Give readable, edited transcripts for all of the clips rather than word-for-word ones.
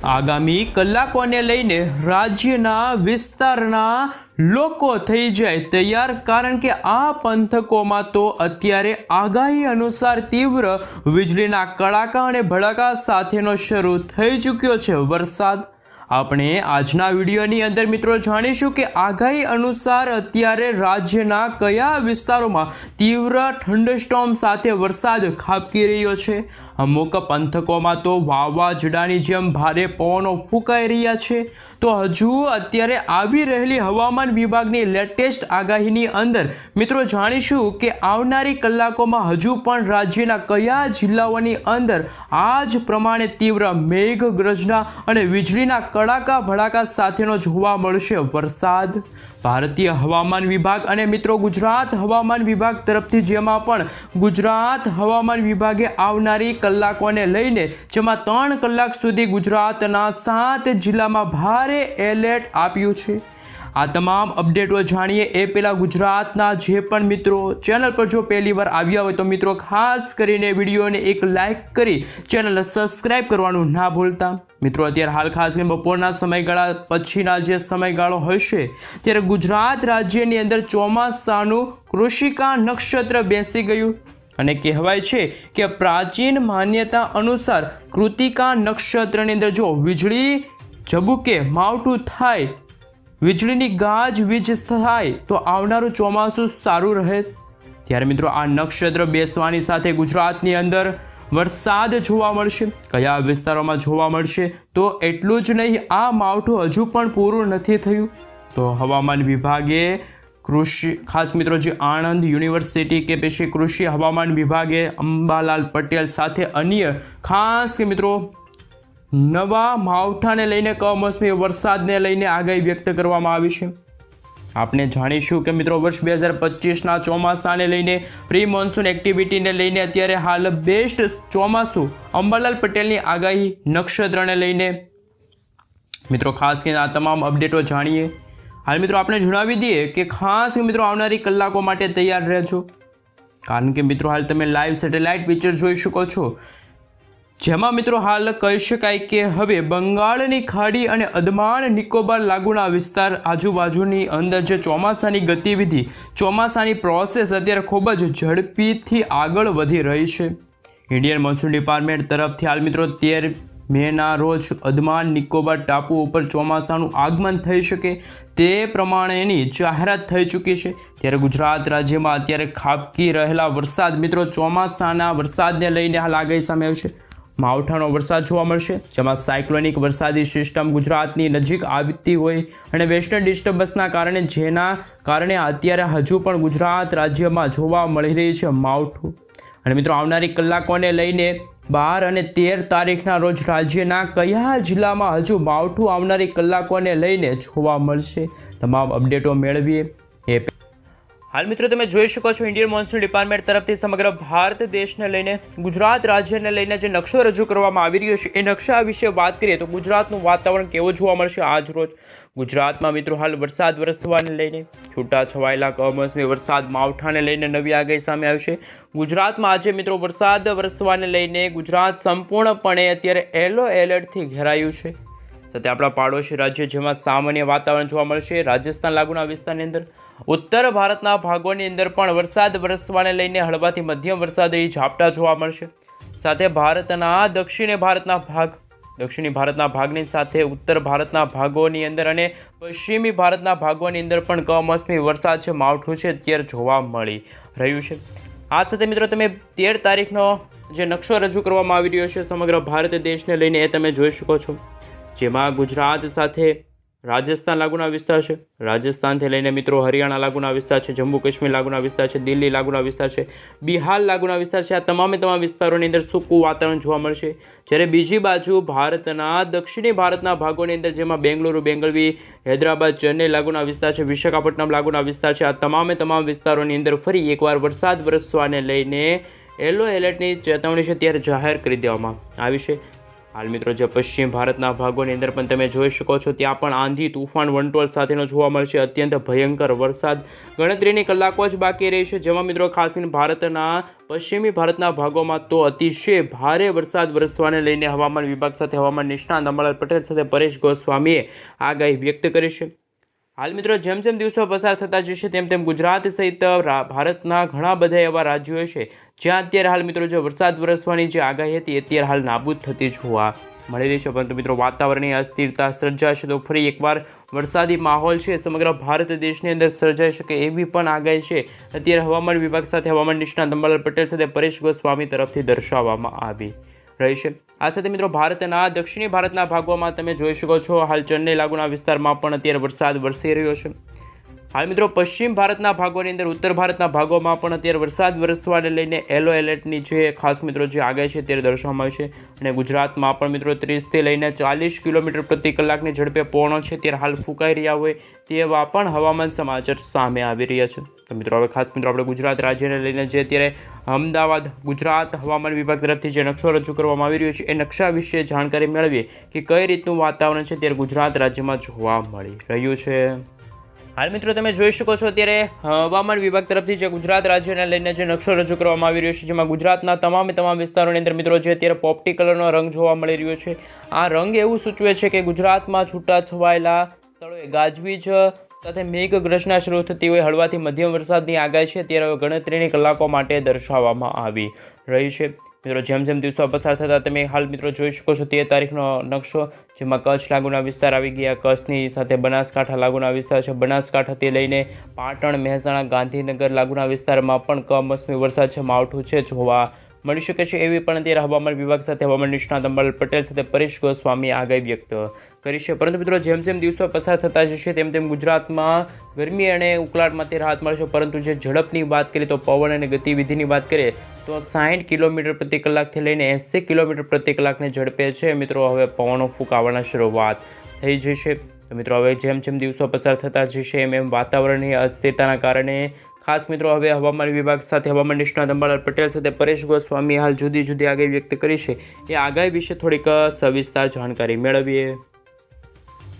આગામી કલાકોને લઈને રાજ્યના વિસ્તારના લોકો થઈ જાય તૈયાર, કારણ કે આ પંથકોમાં તો અત્યારે આગાહી અનુસાર તીવ્ર વીજળીના કડાકા અને ભડાકા સાથેનો શરૂ થઈ ચૂક્યો છે વરસાદ। આપણે આજના વિડીયોની અંદર મિત્રો જાણીશું કે આગાહી અનુસાર અત્યારે રાજ્યના કયા વિસ્તારોમાં તીવ્ર થંડરસ્ટોર્મ સાથે વરસાદ ખાબકી રહ્યો છે। અમુક પંથકોમાં તો વાવાઝોડાની જેમ ભારે પવનો ફૂંકાઈ રહ્યા છે। તો હજુ અત્યારે આવી રહેલી હવામાન વિભાગની લેટેસ્ટ આગાહીની અંદર મિત્રો જાણીશું કે આવનારી કલાકોમાં હજુ પણ રાજ્યના કયા જિલ્લાઓની અંદર આ જ પ્રમાણે તીવ્ર મેઘગર્જના અને વીજળીના કડાકા ભડાકા સાથેનો જોવા મળશે વરસાદ। ભારતીય હવામાન વિભાગ અને મિત્રો ગુજરાત હવામાન વિભાગ તરફથી જેમાં પણ ગુજરાત હવામાન વિભાગે આવનારી કલાકોને લઈને જેમાં 3 કલાક સુધી ગુજરાતના 7 જિલ્લામાં ભારે એલર્ટ આપ્યું છે। આ તમામ અપડેટો જાણીએ એ પહેલાં ગુજરાતના જે પણ મિત્રો ચેનલ પર જો પહેલી વાર આવ્યા હોય તો મિત્રો ખાસ કરીને વિડીયોને એક લાઇક કરી ચેનલને સબસ્ક્રાઇબ કરવાનું ના ભૂલતા। મિત્રો અત્યારે હાલ ખાસ કરીને બપોરના સમયગાળા પછીના જે સમયગાળો હશે ત્યારે ગુજરાત રાજ્યની અંદર ચોમાસાનું કૃષિકા નક્ષત્ર બેસી ગયું અને કહેવાય છે કે પ્રાચીન માન્યતા અનુસાર કૃતિકા નક્ષત્રની અંદર જો વીજળી ઝબૂકે માવઠું થાય, વીજળીની ગાજવીજ થાય તો આવનારું ચોમાસું સારું રહે। ત્યારે મિત્રો આ નક્ષત્ર બેસવાની સાથે ગુજરાતની અંદર વરસાદ જોવા મળશે। કયા વિસ્તારોમાં જોવા મળશે તો એટલું જ નહીં, આ માવઠું હજુ પણ પૂરું નથી થયું। તો હવામાન વિભાગે કૃષિ ખાસ મિત્રો જે આણંદ યુનિવર્સિટી કે પછી કૃષિ હવામાન વિભાગે અંબાલાલ પટેલ સાથે અન્ય ખાસ કે મિત્રો નવા માવઠાને લઈને કમોસમી વરસાદને લઈને આગાહી વ્યક્ત કરવામાં આવી છે। આપણે જાણીશું કે મિત્રો વર્ષ 2025ના ચોમાસાને લઈને પ્રી મોન્સૂન એક્ટિવિટીને લઈને અત્યારે હાલ બેસ્ટ ચોમાસું અંબાલાલ પટેલની આગાહી નક્ષત્રને લઈને મિત્રો ખાસ કરીને આ તમામ અપડેટો જાણીએ। હાલ મિત્રો આપણે જણાવી દઈએ કે ખાસ મિત્રો આવનારી કલાકો માટે તૈયાર રહેજો, કારણ કે મિત્રો હાલ તમે લાઈવ સેટેલાઇટ પિક્ચર જોઈ શકો છો, જેમાં મિત્રો હાલ કહી શકાય કે હવે બંગાળની ખાડી અને અંદમાન નિકોબાર લાગુના વિસ્તાર આજુબાજુની અંદર જે ચોમાસાની ગતિવિધિ, ચોમાસાની પ્રોસેસ અત્યારે ખૂબ જ ઝડપીથી આગળ વધી રહી છે। ઇન્ડિયન મોન્સૂન ડિપાર્ટમેન્ટ તરફથી હાલ મિત્રો 13 મેના રોજ અંદમાન નિકોબાર ટાપુ ઉપર ચોમાસાનું આગમન થઈ શકે તે પ્રમાણેની જાહેરાત થઈ ચૂકી છે। ત્યારે ગુજરાત રાજ્યમાં અત્યારે ખાબકી રહેલા વરસાદ મિત્રો ચોમાસાના વરસાદને લઈને હાલ આગાહી સામે આવશે। માવઠાનો વરસાદ જોવા મળશે, જેમાં સાયક્લોનિક વરસાદી સિસ્ટમ ગુજરાતની નજીક આવતી હોય અને વેસ્ટર્ન ડિસ્ટર્બન્સના કારણે જેના કારણે અત્યારે હજુ પણ ગુજરાત રાજ્યમાં જોવા મળી રહી છે માવઠું। અને મિત્રો આવનારી કલાકોને લઈને 12 અને 13 તારીખના રોજ રાજ્યના કયા જિલ્લામાં હજુ માવઠું આવનારી કલાકોને લઈને જોવા મળશે તમામ અપડેટો મેળવીએ એ હાલ મિત્રો તમે જોઈ શકો છો ઇન્ડિયન મોન્સૂન ડિપાર્ટમેન્ટ તરફથી સમગ્ર ભારત દેશને લઈને ગુજરાત રાજ્યને લઈને જે નકશો રજૂ કરવામાં આવી રહ્યો છે એ નકશા વિશે વાત કરીએ તો ગુજરાતનું વાતાવરણ કેવું જોવા મળશે આજ રોજ। ગુજરાતમાં મિત્રો હાલ વરસાદ વરસવાને લઈને છૂટા છવાયેલા કમોસમી વરસાદ માવઠાને લઈને નવી આગાહી સામે આવશે। ગુજરાતમાં આજે મિત્રો વરસાદ વરસવાને લઈને ગુજરાત સંપૂર્ણપણે અત્યારે યલો એલર્ટથી ઘેરાયું છે। સાથે આપણા પાડોશી રાજ્ય જેમાં સામાન્ય વાતાવરણ જોવા મળશે। રાજસ્થાન લાગુના વિસ્તારની અંદર ઉત્તર ભારતના ભાગોની અંદર પણ વરસાદ વરસવાને લઈને હળવાથી મધ્યમ વરસાદી ઝાપટા જોવા મળશે। સાથે ભારતના દક્ષિણી ભારતના ભાગની સાથે ઉત્તર ભારતના ભાગોની અંદર અને પશ્ચિમી ભારતના ભાગોની અંદર પણ કમોસમી વરસાદ છે, માવઠું છે અત્યારે જોવા મળી રહ્યું છે। આ સાથે મિત્રો તમે 13 તારીખનો જે નકશો રજૂ કરવામાં આવી રહ્યો છે સમગ્ર ભારત દેશને લઈને એ તમે જોઈ શકો છો, જેમાં ગુજરાત સાથે રાજસ્થાન લાગુના વિસ્તાર છે, રાજસ્થાનથી લઈને મિત્રો હરિયાણા લાગુના વિસ્તાર છે, જમ્મુ કાશ્મીર લાગુના વિસ્તાર છે, દિલ્હી લાગુના વિસ્તાર છે, બિહાર લાગુના વિસ્તાર છે। આ તમામ વિસ્તારોની અંદર સૂકું વાતાવરણ જોવા મળશે। જ્યારે બીજી બાજુ ભારતના દક્ષિણી ભારતના ભાગોની અંદર જેમાં બેંગલુરુ, બેંગલવી, હૈદરાબાદ, ચેન્નઈ લાગુના વિસ્તાર છે, વિશાખાપટ્ટનમ લાગુના વિસ્તાર છે, આ તમામ વિસ્તારોની અંદર ફરી એકવાર વરસાદ વરસવાને લઈને યલો એલર્ટની ચેતવણી છે ત્યારે જાહેર કરી દેવામાં આવી છે। હાલ મિત્રો જે પશ્ચિમ ભારતના ભાગોની અંદર પણ તમે જોઈ શકો છો ત્યાં પણ આંધી તુફાન વંટોળ સાથેનો જોવા મળશે અત્યંત ભયંકર વરસાદ ગણતરીની કલાકો જ બાકી રહેશે, જેમાં મિત્રો ખાસ કરીને ભારતના પશ્ચિમી ભારતના ભાગોમાં તો અતિશય ભારે વરસાદ વરસવાને લઈને હવામાન વિભાગ સાથે હવામાન નિષ્ણાત અંબાલાલ પટેલ સાથે પરેશ ગોસ્વામીએ આગાહી વ્યક્ત કરી છે। હાલ મિત્રો જેમ જેમ દિવસો પસાર થતા જશે તેમ તેમ ગુજરાત સહિત ભારતના ઘણા બધા એવા રાજ્યો છે જ્યાં અત્યારે હાલ મિત્રો જે વરસાદ વરસવાની જે આગાહી હતી અત્યારે હાલ નાબૂદ થતી જોવા મળી રહી છે, પરંતુ મિત્રો વાતાવરણીય અસ્થિરતા સર્જાશે તો ફરી એકવાર વરસાદી માહોલ છે સમગ્ર ભારત દેશની અંદર સર્જાઈ શકે એવી પણ આગાહી છે અત્યારે હવામાન વિભાગ સાથે હવામાન નિષ્ણાત અંબાલાલ પટેલ સાથે પરેશ ગોસ્વામી તરફથી દર્શાવવામાં આવી રહી છે। આ સાથે મિત્રો ભારતના દક્ષિણી ભારતના ભાગોમાં તમે જોઈ શકો છો હાલ ચેન્નઈ લાગુના વિસ્તારમાં પણ અત્યારે વરસાદ વરસી રહ્યો છે। હાલ મિત્રો પશ્ચિમ ભારતના ભાગોની અંદર ઉત્તર ભારતના ભાગોમાં પણ અત્યારે વરસાદ વરસવાને લઈને યલો એલર્ટની જે ખાસ મિત્રો જે આગાહી છે ત્યારે દર્શાવવામાં આવી છે અને ગુજરાતમાં પણ મિત્રો 30થી લઈને 40 કિલોમીટર પ્રતિ કલાકની ઝડપે પવનો છે ત્યારે હાલ ફૂંકાઈ રહ્યા હોય તેવા પણ હવામાન સમાચાર સામે આવી રહ્યા છે। તો મિત્રો હવે ખાસ મિત્રો આપણે ગુજરાત રાજ્યને લઈને જે અત્યારે અમદાવાદ ગુજરાત હવામાન વિભાગ તરફથી જે નકશો રજૂ કરવામાં આવી રહ્યો છે એ નકશા વિશે જાણકારી મેળવીએ કે કઈ રીતનું વાતાવરણ છે ત્યારે ગુજરાત રાજ્યમાં જોવા મળી રહ્યું છે। હાલ મિત્રો તમે જોઈ શકો છો અત્યારે હવામાન વિભાગ તરફથી જે ગુજરાત રાજ્યને લઈને જે નકશો રજૂ કરવામાં આવી રહ્યો છે જેમાં ગુજરાતના તમામ વિસ્તારોની અંદર મિત્રો જે અત્યારે પોપટી કલરનો રંગ જોવા મળી રહ્યો છે। આ રંગ એવું સૂચવે છે કે ગુજરાતમાં છૂટા છવાયેલા સ્થળોએ ગાજવીજ સાથે મેઘગર્જના શરૂ થતી હોય હળવાથી મધ્યમ વરસાદની આગાહી છે ત્યારે ગણતરીની કલાકો માટે દર્શાવવામાં આવી રહી છે। મિત્રો જેમ જેમ દિવસો પસાર થતા તમે હાલ મિત્રો જોઈ શકો છો તે તારીખનો નકશો જેમાં કચ્છ લાગુના વિસ્તાર આવી ગયા, કચ્છની સાથે બનાસકાંઠા લાગુના વિસ્તાર છે, બનાસકાંઠાથી લઈને પાટણ મહેસાણા ગાંધીનગર લાગુના વિસ્તારમાં પણ કમોસમી વરસાદ છે માવઠું છે જોવા મળી શકે છે એવી પણ અત્યારે હવામાન વિભાગ સાથે હવામાન નિષ્ણાત અંબાલાલ પટેલ સાથે પરેશ ગોસ્વામી આગાહી વ્યક્ત કરી છે। પરંતુ મિત્રો જેમ જેમ દિવસો પસાર થતા જશે તેમ તેમ ગુજરાતમાં ગરમી અને ઉકળાટમાંથી રાહત મળશે, પરંતુ જે ઝડપની વાત કરીએ તો પવન અને ગતિવિધિની વાત કરીએ તો 60 કિલોમીટર પ્રતિ કલાકથી લઈને 80 કિલોમીટર પ્રતિ કલાકની ઝડપે છે મિત્રો હવે પવનો ફૂંકાવાની શરૂઆત થઈ જશે। તો મિત્રો હવે જેમ જેમ દિવસો પસાર થતા જશે એમ વાતાવરણીય અસ્થિરતાના કારણે ખાસ મિત્રો હવે હવામાન વિભાગ સાથે હવામાન નિષ્ણાત અંબાલાલ પટેલ સાથે પરેશ ગોસ્વામી હાલ જુદી જુદી આગાહી વ્યક્ત કરી છે એ આગાહી વિશે થોડીક સવિસ્તાર જાણકારી મેળવીએ।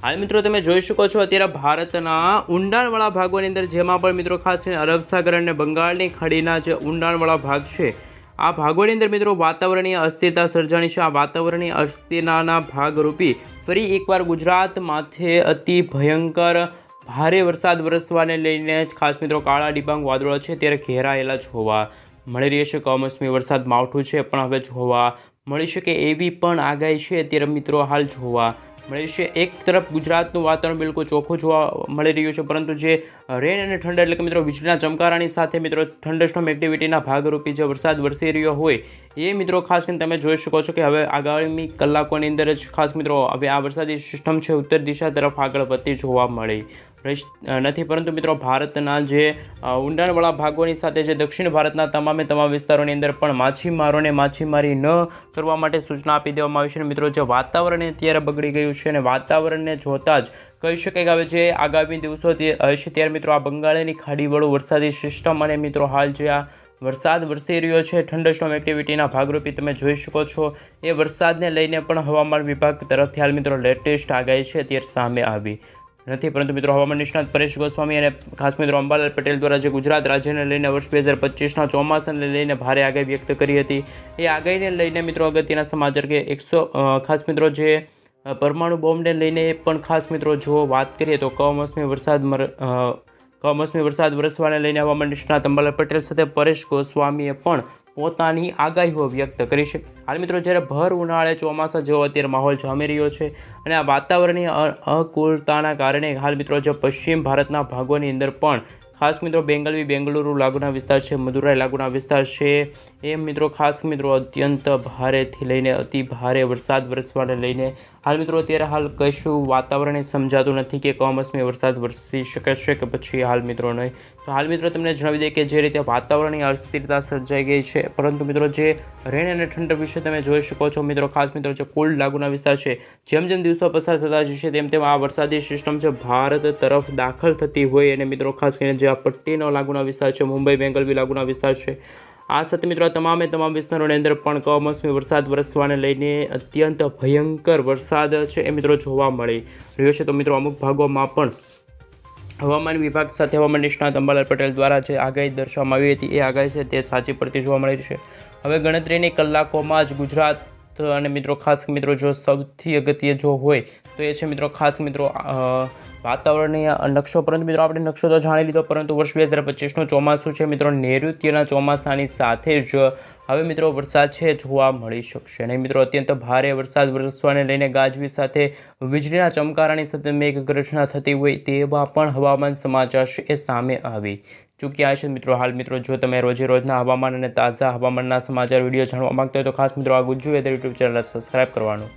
હાલ મિત્રો તમે જોઈ શકો છો અત્યારે ભારતના ઊંડાણવાળા ભાગોની અંદર જેમાં પણ મિત્રો ખાસ કરીને અરબ સાગર અને બંગાળની ખાડીના જે ઊંડાણવાળા ભાગ છે આ ભાગોની અંદર મિત્રો વાતાવરણીય અસ્થિરતા સર્જાણી છે। આ વાતાવરણીય અસ્થિરતાના ભાગરૂપી ફરી એકવાર ગુજરાત માથે અતિ ભયંકર ભારે વરસાદ વરસવાને લઈને ખાસ મિત્રો કાળા ડિબાંગ વાદળો છે ત્યારે ઘેરાયેલા જોવા મળી રહી છે। કમોસમી વરસાદ માવઠું છે પણ હવે જોવા મળી શકે એવી પણ આગાહી છે ત્યારે મિત્રો હાલ જોવા મળી છે। એક તરફ ગુજરાતનું વાતાવરણ બિલકુલ ચોખ્ખું જોવા મળી રહ્યું છે, પરંતુ જે રેન અને ઠંડા એટલે કે મિત્રો વીજળીના ચમકારાની સાથે મિત્રો થંડરસ્ટોર્મ એક્ટિવિટીના ભાગરૂપે જે વરસાદ વરસી રહ્યો હોય એ મિત્રો ખાસ કરીને તમે જોઈ શકો છો કે હવે આગામી કલાકોની અંદર જ ખાસ મિત્રો હવે આ વરસાદી સિસ્ટમ છે ઉત્તર દિશા તરફ આગળ વધતી જોવા મળી નથી, પરંતુ મિત્રો ભારતના જે ઊંડાણવાળા ભાગોની સાથે જે દક્ષિણ ભારતના તમામ વિસ્તારોની અંદર પણ માછીમારોને માછીમારી ન કરવા માટે સૂચના આપી દેવામાં આવી છે। અને મિત્રો જે વાતાવરણ અત્યારે બગડી ગયું છે અને વાતાવરણને જોતા જ કહી શકાય કે હવે જે આગામી દિવસો હશે ત્યારે મિત્રો આ બંગાળની ખાડીવાળું વરસાદી સિસ્ટમ અને મિત્રો હાલ જે આ વરસાદ વરસી રહ્યો છે થંડરસ્ટોર્મ એક્ટિવિટીના ભાગરૂપે તમે જોઈ શકો છો એ વરસાદને લઈને પણ હવામાન વિભાગ તરફથી હાલ મિત્રો લેટેસ્ટ આગાહી છે અત્યારે સામે આવી નથી, પરંતુ મિત્રો હવામાન નિષ્ણાત પરેશ ગોસ્વામી અને ખાસ મિત્રો અંબાલાલ પટેલ દ્વારા જે ગુજરાત રાજ્યને લઈને વર્ષ 2025ના ચોમાસાને લઈને ભારે આગાહી વ્યક્ત કરી હતી એ આગાહીને લઈને મિત્રો અગત્યના સમાચાર કે 100 ખાસ મિત્રો જે પરમાણુ બોમ્બને લઈને પણ ખાસ મિત્રો જો વાત કરીએ તો કમોસમી વરસાદ વરસવાને લઈને હવામાન નિષ્ણાત અંબાલાલ પટેલ સાથે પરેશ ગોસ્વામીએ પણ પોતાની આગાહીઓ વ્યક્ત કરી છે। હાલ મિત્રો જ્યારે ભર ઉનાળે ચોમાસા જેવો અત્યારે માહોલ જામી રહ્યો છે અને આ વાતાવરણીય અનુકૂળતાના કારણે હાલ મિત્રો જે પશ્ચિમ ભારતના ભાગોની અંદર પણ ખાસ મિત્રો બેંગલુરુ લાગુના વિસ્તાર છે, મદુરાઈ લાગુના વિસ્તાર છે એ મિત્રો ખાસ મિત્રો અત્યંત ભારેથી લઈને અતિ ભારે વરસાદ વરસવાને લઈને હાલ મિત્રો અત્યારે હાલ કશું વાતાવરણ સમજાતું નથી કે કમોસમી વરસાદ વરસી શકે છે કે પછી હાલ મિત્રો નહીં। તો હાલ મિત્રો તમને જણાવી દઈએ કે જે રીતે વાતાવરણીય અસ્થિરતા સર્જાઈ ગઈ છે, પરંતુ મિત્રો જે રેન અને ઠંડક વિશે તમે જોઈ શકો છો મિત્રો ખાસ મિત્રો જે કોલ્ડ લાગુના વિસ્તાર છે જેમ જેમ દિવસો પસાર થતા જશે તેમ તેમ આ વરસાદી સિસ્ટમ છે ભારત તરફ દાખલ થતી હોય અને મિત્રો ખાસ કરીને જે આ પટ્ટીનો લાગુના વિસ્તાર છે, મુંબઈ બેંગલવી લાગુના વિસ્તાર છે આ સાથે મિત્રો તમામ વિસ્તારોની અંદર પણ કમોસમી વરસાદ વરસવાને લઈને અત્યંત ભયંકર વરસાદ છે એ મિત્રો જોવા મળી રહ્યો છે. તો મિત્રો અમુક ભાગોમાં પણ હવામાન વિભાગ સાથે હવામાન નિષ્ણાત અંબાલાલ પટેલ દ્વારા જે આગાહી દર્શાવવામાં આવી હતી એ આગાહી છે તે સાચી પડતી જોવા મળી રહી છે. હવે ગણતરીની કલાકોમાં જ ગુજરાત અને મિત્રો ખાસ મિત્રો જો સૌથી અગત્ય જો હોય તો એ છે મિત્રો ખાસ મિત્રો વાતાવરણીય નકશો. પરંતુ મિત્રો આપણે નકશો તો જાણી લીધો, પરંતુ વર્ષ 2025નું ચોમાસું છે મિત્રો નૈઋત્યના ચોમાસાની સાથે જ હવે મિત્રો વરસાદ છે જોવા મળી શકશે. અને મિત્રો અત્યંત ભારે વરસાદ વરસવાને લઈને ગાજવીજ સાથે વીજળીના ચમકારાની સાથે મેઘગર્જના થતી હોય તેવા પણ હવામાન સમાચાર છે એ સામે આવી ચૂક્યા છે મિત્રો. હાલ મિત્રો જો તમે રોજે રોજના હવામાન અને તાજા હવામાનના સમાચાર વિડીયો જાણવા માંગતા હોય તો ખાસ મિત્રો આ Gujju weather YouTube channel subscribe કરવાનું